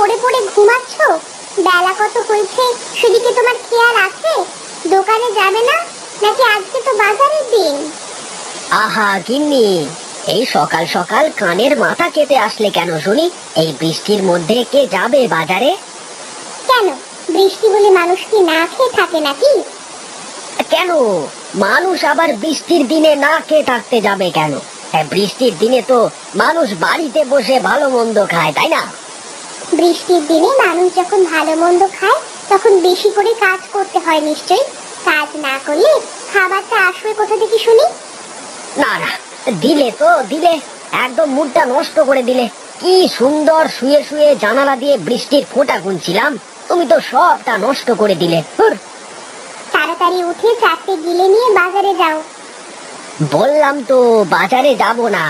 পড়ে পড়ে ঘুমাচ্ছ? বেলা কত হয়েছে সেদিকে তোমার খেয়াল আছে? দোকানে যাবে না নাকি? আজকে তো বাজারের দিন। আহা গিন্নি, এই সকাল সকাল কানের মাথা কেটে আসলে কেন শুনি? এই বৃষ্টির মধ্যে কে যাবে বাজারে? কেন, বৃষ্টি বলে মানুষ কি না খেয়ে থাকে নাকি? কেন, মানুষ আবার বৃষ্টির দিনে না খেয়ে থাকতে যাবে কেন? বৃষ্টির দিনে তো মানুষ বাড়িতে বসে ভালো মন্দ খায়, তাই না? বৃষ্টির দিনে মানুষ যখন ভালো মন্দ খায় তখন বেশি করে কাজ করতে হয় নিশ্চয়ই। কাজ না করলে খাবারটা আসবে কোথা থেকে শুনি? না না, দিলে তো দিলে, একদম মুডটা নষ্ট করে দিলে। কি সুন্দর শুয়ে শুয়ে জানালা দিয়ে বৃষ্টির ফোঁটা গুনছিলাম, তুমি তো সবটা নষ্ট করে দিলে। হুর। তাড়াতাড়ি উঠে 4টে গিলে নিয়ে বাজারে যাও। বললাম তো বাজারে যাব না।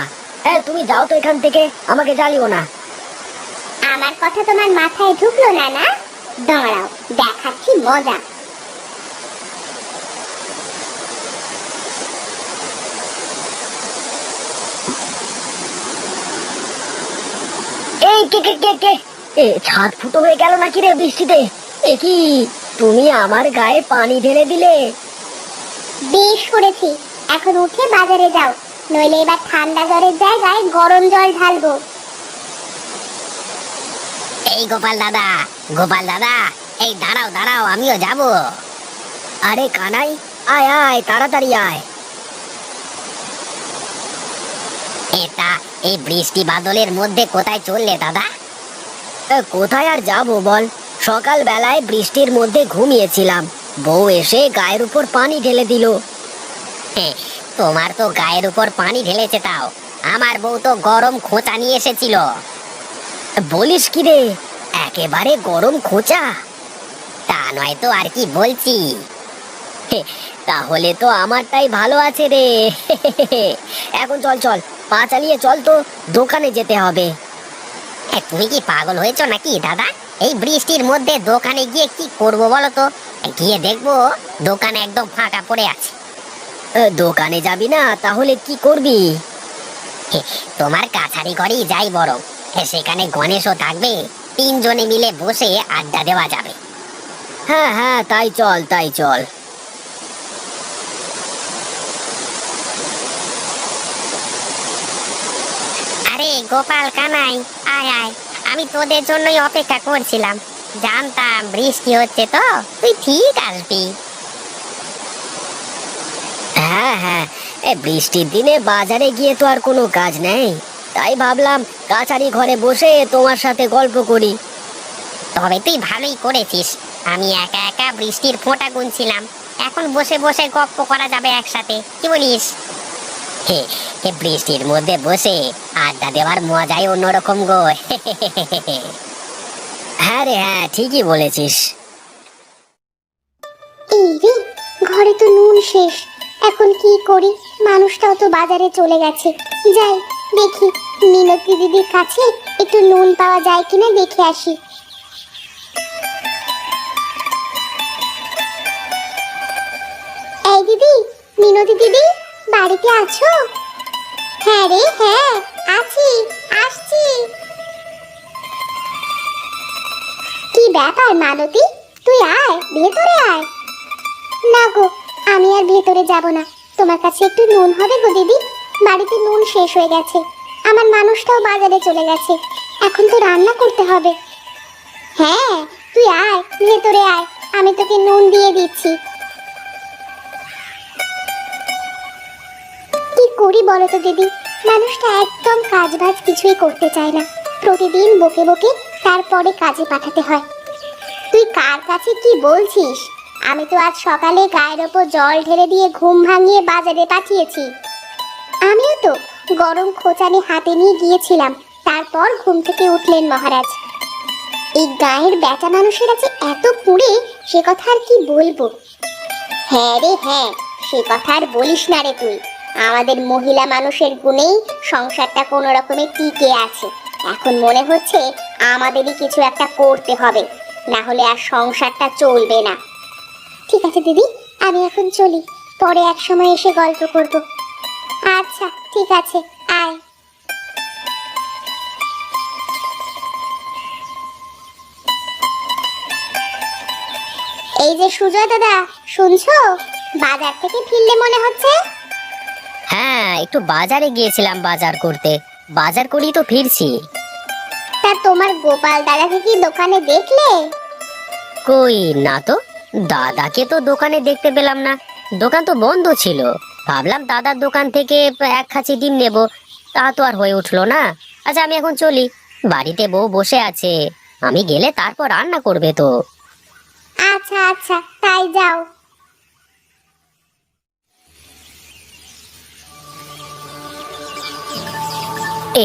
হ্যাঁ, তুমি যাও তো এখান থেকে, আমাকে জ্বালিও না। আমার কথা তোমার মাথায় ঢুকলো না? না, দাঁড়াও, দেখাচ্ছি মজা। এই কে কে কে কে ছাদ ফুটো হয়ে গেল নাকি রে বৃষ্টিতে? এ কি, তুমি আমার গায়ে পানি ঢেলে দিলে? বেশ করেছি, এখন উঠে বাজারে যাও, নইলে এবার ঠান্ডা জলের জায়গায় গরম জল ঢালবো। এই গোপাল দাদা, গোপাল দাদা, এই দাঁড়াও দাঁড়াও, আমিও যাব। আরে কানাই, আয় আয়, তাড়াতাড়ি আয়। এটা এই বৃষ্টি বাদলের মধ্যে কোথায় চললে দাদা? কোথায় আর যাব বল, সকাল বেলায় বৃষ্টির মধ্যে ঘুমিয়েছিলাম, বউ এসে গায়ের উপর পানি ঢেলে দিল। তোমার তো গায়ের উপর পানি ঢেলেছে, তাও আমার বউ তো গরম খোঁচা নিয়ে এসেছিল। বলিস কি রে, একেবারে গরম খোঁচা? তা নয় তো আর কি বলছি। তাহলে তো আমারটাই ভালো আছে রে। এখন চল চল, পা চালিয়ে চল তো, দোকানে যেতে হবে। তুমি কি পাগল হয়েছো নাকি দাদা? এই বৃষ্টির মধ্যে দোকানে গিয়ে কি করবো বলো তো? গিয়ে দেখবো দোকান একদম ফাঁকা পড়ে আছে। দোকানে যাবি না, তাহলে কি করবি? তোমার কাছারি ঘরেই যাই বরং, সেখানে গণেশও থাকবে, 3 জনে মিলে বসে আড্ডা দেওয়া যাবে। হ্যাঁ হ্যাঁ, তাই চল তাই চল। আরে গোপাল কানাই, আয় আয়, আমি তোদের জন্যই অপেক্ষা করছিলাম। জানতাম বৃষ্টি হচ্ছে, তো তুই ঠিক আসবি। হ্যাঁ হ্যাঁ, বৃষ্টির দিনে বাজারে গিয়ে তো আর কোনো কাজ নেই, তাই ভাবলাম কাছারি ঘরে বসে তোমার সাথে গল্প করি। তবে তুই ভালোই করেছিস, আমি একা একা বৃষ্টির ফোঁটা গুনছিলাম, এখন বসে বসে গল্প করা যাবে একসাথে, কি বলিস? বৃষ্টির মধ্যে বসে আড্ডা দেওয়ার মজাই অন্যরকম গো। হ্যাঁ রে, হ্যাঁ, ঠিকই বলেছিস। এই রে, ঘরে তো নুন শেষ, এখন কি করি? মানুষটাও তো বাজারে চলে গেছে। যাই দেখি মিনতি দিদির কাছে একটু নুন পাওয়া যায় কিনা দেখে আসি। এই দিদি, মিনতি দিদি, বাড়িতে আছো? হ্যাঁ রে, হ্যাঁ আছি, আসছি। কি ব্যাপার মালতী, তুই আয়, ভেতরে আয়। না গো, আমি আর ভেতরে যাব না, তোমার কাছে একটু নুন হবে গো দিদি? বাড়িতে নুন শেষ হয়ে গেছে, আমার মানুষটাও বাজারে চলে গেছে, এখন তো রান্না করতে হবে। হ্যাঁ, তুই আয়, ভেতরে আয়, আমি তোকে নুন দিয়ে দিচ্ছি। কি করি বলো তো দিদি, মানুষটা একদম কাজ বাজ কিছুই করতে চায় না, প্রতিদিন বকে বকে তারপরে কাজে পাঠাতে হয়। তুই কার কাছে কি বলছিস? আমি তো আজ সকালে গায়ের ওপর জল ঢেলে দিয়ে ঘুম ভাঙিয়ে বাজারে পাঠিয়েছি। আমিও তো গরম খোঁচানি হাতে নিয়ে গিয়েছিলাম, তারপর ঘুম থেকে উঠলেন মহারাজ। এই গায়ের বেটা মানুষের আছে এত পুড়ে, সে কথা আর কি বলবো। হ্যাঁ রে হ্যাঁ, সে কথা আর বলিস না রে তুই, আমাদের মহিলা মানুষের গুণেই সংসারটা কোনো রকমে টিকে আছে। এখন মনে হচ্ছে আমাদেরই কিছু একটা করতে হবে, না হলে আর সংসারটা চলবে না। ঠিক আছে দিদি, আমি এখন চলি, পরে এক সময় এসে গল্প করব। আচ্ছা ঠিক আছে, আয়। এই যে সুজয় দাদা, শুনছো? বাজার থেকে ফিরলে মনে হচ্ছে। হ্যাঁ, একটু বাজারে গিয়েছিলাম বাজার করতে। বাজার করেই তো ফিরছি। তা তোমার গোপাল দাদাকে কি দোকানে দেখলে? কই না তো, দাদাকে তো দোকানে দেখতে পেলাম না। দোকান তো বন্ধ ছিল। ভাবলাম দাদার দোকান থেকে এক খাঁচি ডিম নেব, তা তো আর হয়ে উঠলো না। আচ্ছা, আমি এখন চলি। বাড়িতে বউ বসে আছে, আমি গেলে তারপর রান্না করবে তো। আচ্ছা আচ্ছা, তাই যাও।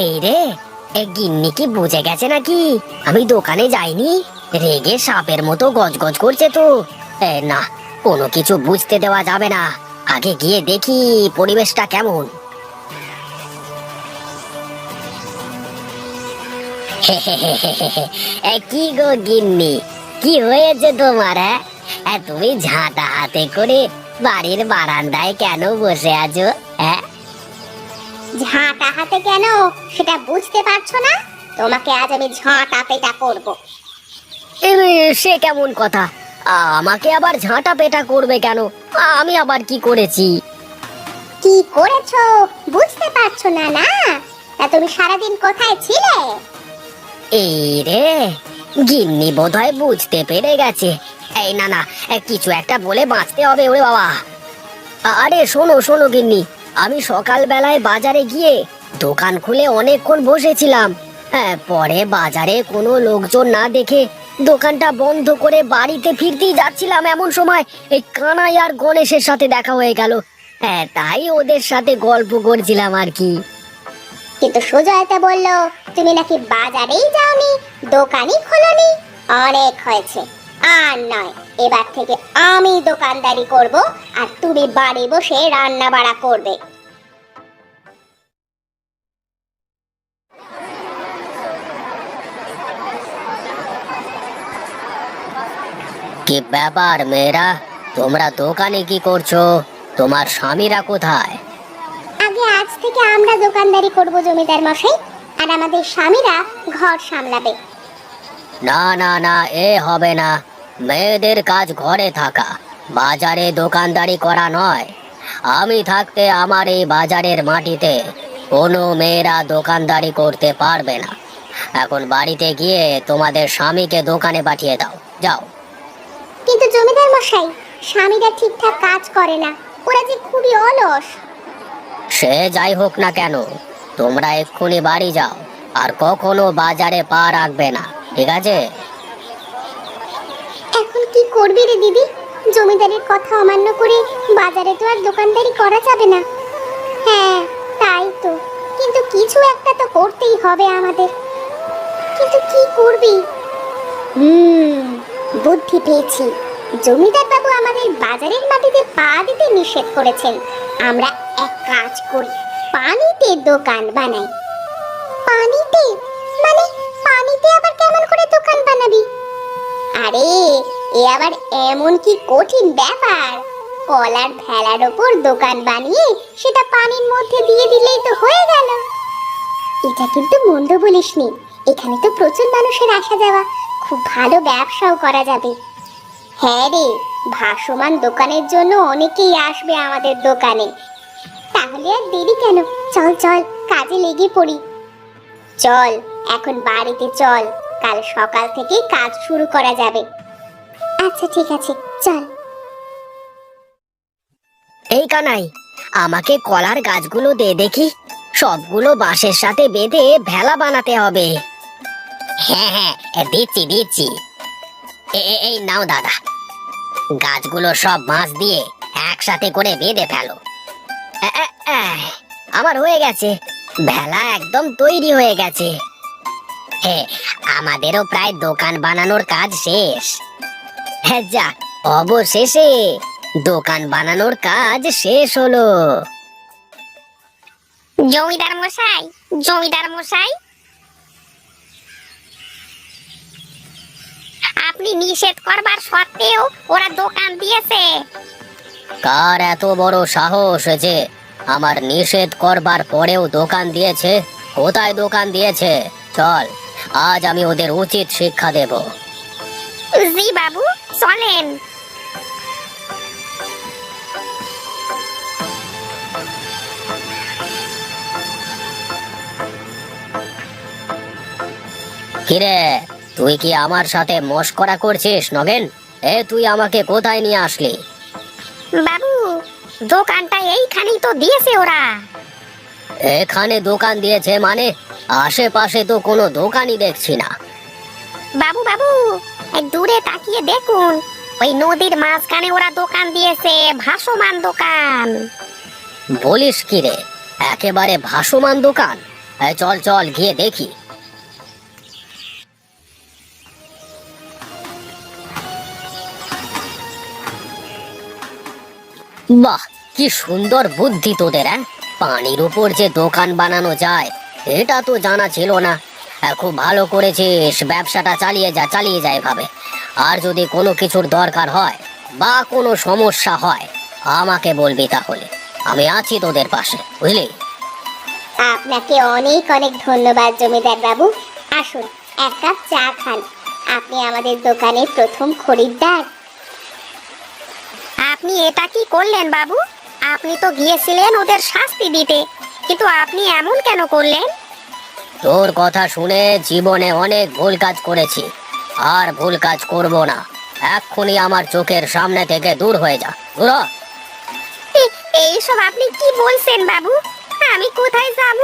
এই রে, এ গিন্নি কি বুঝে গেছে নাকি আমি দোকানে যাইনি? রেগে সাপের মতো গজগজ করছে তো। না, কোনো কিছু বুঝতে দেওয়া যাবে না। আগে গিয়ে দেখি পরিবেশটা কেমন। কি গো গিন্নি, কি হয়েছে তোমার? তুমি ঝাঁটা হাতে করে বাড়ির বারান্দায় কেন বসে আছো? হ্যাঁ, ঝাঁটা হাতে কেন সেটা বুঝতে পারছো না? তোমাকে আজ আমি ঝাঁটা পেটা করব। সে কেমন কথা? আমাকে আবার ঝাঁটা পেটা করবে কেন? আমি আবার কি করেছি? কি করেছো বুঝতে পারছো না? না, তা তুমি সারাদিন কোথায় ছিলে? এই রে, গিন্নি বোধহয় বুঝতে পেরে গেছে। এই না না, কিছু একটা বলে বাঁচতে হবে। ওরে বাবা! আরে শোনো শোনো গিন্নি, আমি সকাল বেলায় বাজারে গিয়ে দোকান খুলে অনেকক্ষণ বসেছিলাম। পরে বাজারে কোনো লোকজন না দেখে দোকানটা বন্ধ করে বাড়িতে ফিরতেই যাচ্ছিলাম, এমন সময় এই কানাই আর গণেশের সাথে দেখা হয়ে গেল। তাই ওদের সাথে গল্প করছিলাম আর কি। কিন্তু সুজয়তা বললো তুমি নাকি বাজারেই যাওনি, দোকানই খোলনি। অনেক হয়েছে, আর নয়। এবার থেকে আমি দোকানদারি করব, আর তুমি বাড়ি বসে রান্না বাড়া করবে। কি ব্যাপার মেয়েরা, তোমরা দোকানে কি করছো? তোমার স্বামীরা কোথায়? আগে আজ থেকে আমরা দোকানদারি করব জমিদার মশাই, আর আমাদের স্বামীরা ঘর সামলাবে। না না না, এ হবে না। মেয়েদের কাজ ঘরে থাকা, বাজারে দোকানদারি করা নয়। আমি থাকতে আমার এই বাজারের মাটিতে কোনো মেয়েরা দোকানদারি করতে পারবে না। এখন বাড়িতে গিয়ে তোমাদের স্বামীকে দোকানে পাঠিয়ে দাও, যাও। কিন্তু জমিদার মশাই, স্বামীরা ঠিকঠাক কাজ করে না, ওরা যে খুবই অলস। সে যাই হোক না কেন, তোমরা এক্ষুনি বাড়ি যাও, আর কখনো বাজারে পা রাখবে না, ঠিক আছে? এখন কি করবি রে দিদি? জমিদারের কথা অমান্য করে বাজারে তো আর দোকানদারি করা যাবে না। হ্যাঁ, তাই তো। কিন্তু কিছু একটা তো করতেই হবে আমাদের। কিন্তু কি করবি? বুদ্ধি পেয়েছি। জমিদার বাবু আমাদের বাজারের মাটিতে পা দিতে নিষেধ করেছেন। আমরা এক কাজ করি, পানিতে দোকান বানাই। পানিতে? মানে পানিতে আবার কেমন করে দোকান বানাবি? আরে, এ আবার এমন কি কঠিন ব্যাপার? কলার ভেলার ওপর দোকান বানিয়ে সেটা পানির মধ্যে দিয়ে দিলেই তো হয়ে গেল। এটা কিন্তু মন্দ বলিসনি। এখানে তো প্রচুর মানুষের আসা যাওয়া, খুব ভালো ব্যবসাও করা যাবে। হ্যাঁ রে, ভাসমান দোকানের জন্য অনেকেই আসবে আমাদের দোকানে। তাহলে আর দেরি কেন? চল চল, কাজে লেগে পড়ি। চল, এখন বাড়িতে চল, কাল সকাল থেকে কাজ শুরু করা যাবে। আচ্ছা ঠিক আছে, চল। এই কানাই, আমাকে কলার গাছগুলো দে দেখি। সবগুলো বাঁশের সাথে বেঁধে ভেলা বানাতে হবে। হ্যাঁ হ্যাঁ, দিচ্ছি দিচ্ছি। এই নাও দাদা, গাছগুলো সব বাঁশ দিয়ে একসাথে করে বেঁধে ফেলো। আমার হয়ে গেছে, ভেলা একদম তৈরি হয়ে গেছে। হ্যাঁ, আমাদেরও প্রায় দোকান বানানোর কাজ শেষ। হ্যাঁ, যাক, অবশেষে দোকান বানানোর কাজ শেষ হলো। জমিদার মশাই, জমিদার মশাই, আপনি নিষেধ করবার সত্ত্বেও ওরা দোকান দিয়েছে। কার এত বড় সাহস যে আমার নিষেধ করবার পরেও দোকান দিয়েছে? কোথায় দোকান দিয়েছে? চল, আজ আমি ওদের উচিত শিক্ষা দেব। জি বাবু, চলেন। কিরে, তুই কি আমার সাথে মশকরা করছিস নগেন? তুই আমাকে কোথায় নিয়ে আসলি? বাবু, দোকানটা এইখানেই তো দিয়েছে ওরা। এখানে দোকান দিয়েছে মানে? আশেপাশে তো কোনো দোকানই দেখছি না। বাবু বাবু, এই দূরে তাকিয়ে দেখুন, ওই নদীর মাঝখানে ওরা দোকান দিয়েছে, ভাসমান দোকান। বলিস কি রে, একেবারে ভাসমান দোকান? চল চল গিয়ে দেখি। বাহ, কি সুন্দর বুদ্ধি তোদের! পানির উপর যে দোকান বানানো যায় এটা তো জানা ছিল না। খুব ভালো করেছিস, ব্যবসাটা চালিয়ে যা এভাবে। আর যদি কোনো কিছুর দরকার হয় বা কোনো সমস্যা হয় আমাকে বলবি, তাহলে আমি আছি তোদের পাশে, বুঝলি? আপনাকে অনেক অনেক ধন্যবাদ জমিদার বাবু। আসুন, এক কাপ চা খান। আপনি আমাদের দোকানের প্রথম খরিদ্দার। আপনি এটা কি করলেন বাবু? আপনি তো গিয়েছিলেন ওদের শাস্তি দিতে, কিন্তু আপনি এমন কেন করলেন? তোর কথা শুনে জীবনে অনেক ভুল কাজ করেছি, আর ভুল কাজ করব না। এক্ষুনি আমার চোখের সামনে থেকে দূর হয়ে যা, দূর হ। এইসব আপনি কি বলছেন বাবু? আমি কোথায় যাব?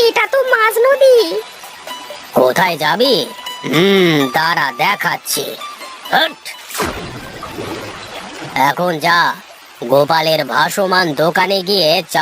এটা তো মাঝ নদী। কোথায় যাবি? দাঁড়া, দেখাচ্ছি। হট! এখন যা, গোপালের ভাসমান দোকানে গিয়ে চা